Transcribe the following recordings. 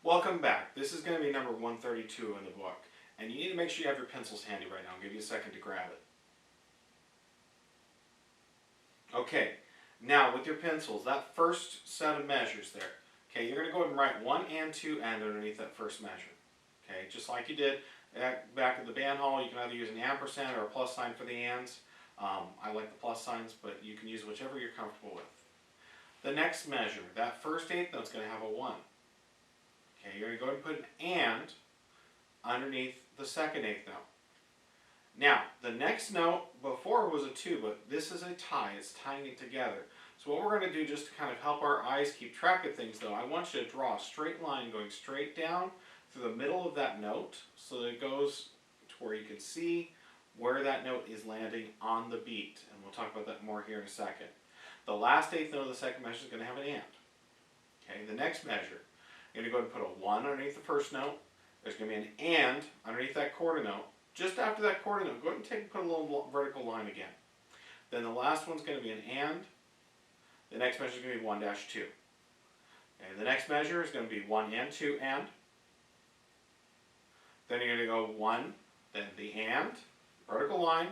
Welcome back. This is going to be number 132 in the book. And you need to make sure you have your pencils handy right now. I'll give you a second to grab it. Okay, now with your pencils, that first set of measures there, okay, you're going to go ahead and write 1 and 2 and underneath that first measure. Okay, just like you did back at the band hall, you can either use an ampersand or a plus sign for the ands. I like the plus signs, but you can use whichever you're comfortable with. The next measure, that first eighth note's going to have a 1. Okay, you're going to go ahead and put an and underneath the second eighth note. Now, the next note before was a 2, but this is a tie. It's tying it together. So what we're going to do just to kind of help our eyes keep track of things, though, I want you to draw a straight line going straight down through the middle of that note so that it goes to where you can see where that note is landing on the beat. And we'll talk about that more here in a second. The last eighth note of the second measure is going to have an and. Okay, the next measure, you're going to go ahead and put a 1 underneath the first note. There's going to be an and underneath that quarter note. Just after that quarter note, go ahead and put a little vertical line again. Then the last one's going to be an and. The next measure is going to be 1-2. Okay, the next measure is going to be 1 and 2 and. Then you're going to go 1, then the and, vertical line,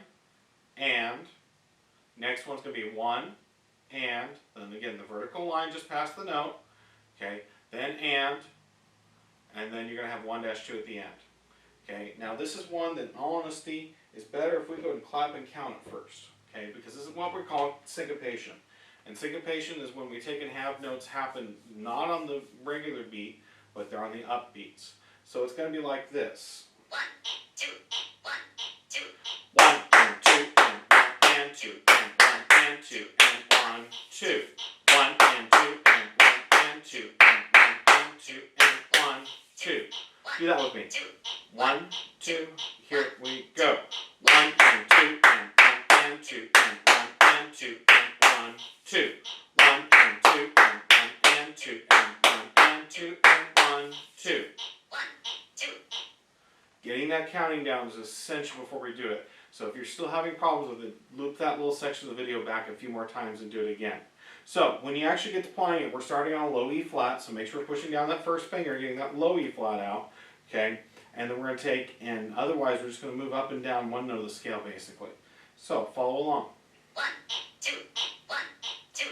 and. Next one's going to be 1, and. Then again, the vertical line just past the note. Okay, then and then you're going to have 1-2 at the end. Okay, now this is one that, in all honesty, is better if we go and clap and count it first. Okay, because this is what we call syncopation. And syncopation is when we take and have notes happen not on the regular beat, but they're on the upbeats. So it's going to be like this. 1 and 2 and 1 and 2 and 1 and 2 and 1 2. 1 and 2 and 1 and 2 and 1 and 2 and 1 2. Do that with me. 1 2. Here we go. 1 and 2 and 1 and 2 and 1 and 2 and 1 2. 1 and 2 and 1 and 2 and 1 and 2 and 1 2. Getting that counting down is essential before we do it. So if you're still having problems with it, loop that little section of the video back a few more times and do it again. So when you actually get to playing it, we're starting on a low E flat, so make sure we're pushing down that first finger, getting that low E flat out, okay? And then we're going to take, and otherwise we're just going to move up and down one note of the scale basically. So follow along. 1 and 2 and 1 and 2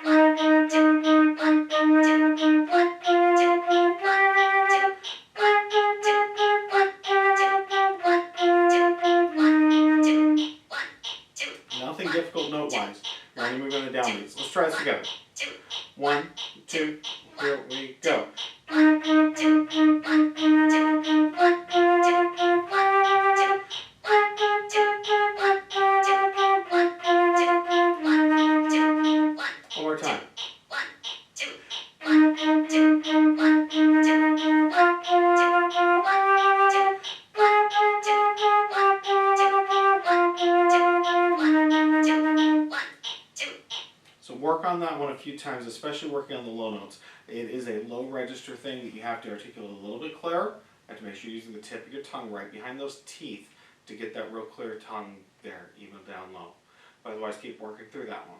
and 1 2 1 and 2 and 1 2 1 and 2 and 1 2 Nothing difficult note-wise. You're only moving the down beats. Let's try this together. 1 2. Here we go. One more time. So work on that one a few times, especially working on the low notes. It is a low register thing that you have to articulate a little bit clearer. You have to make sure you're using the tip of your tongue right behind those teeth to get that real clear tongue there, even down low. But otherwise, keep working through that one.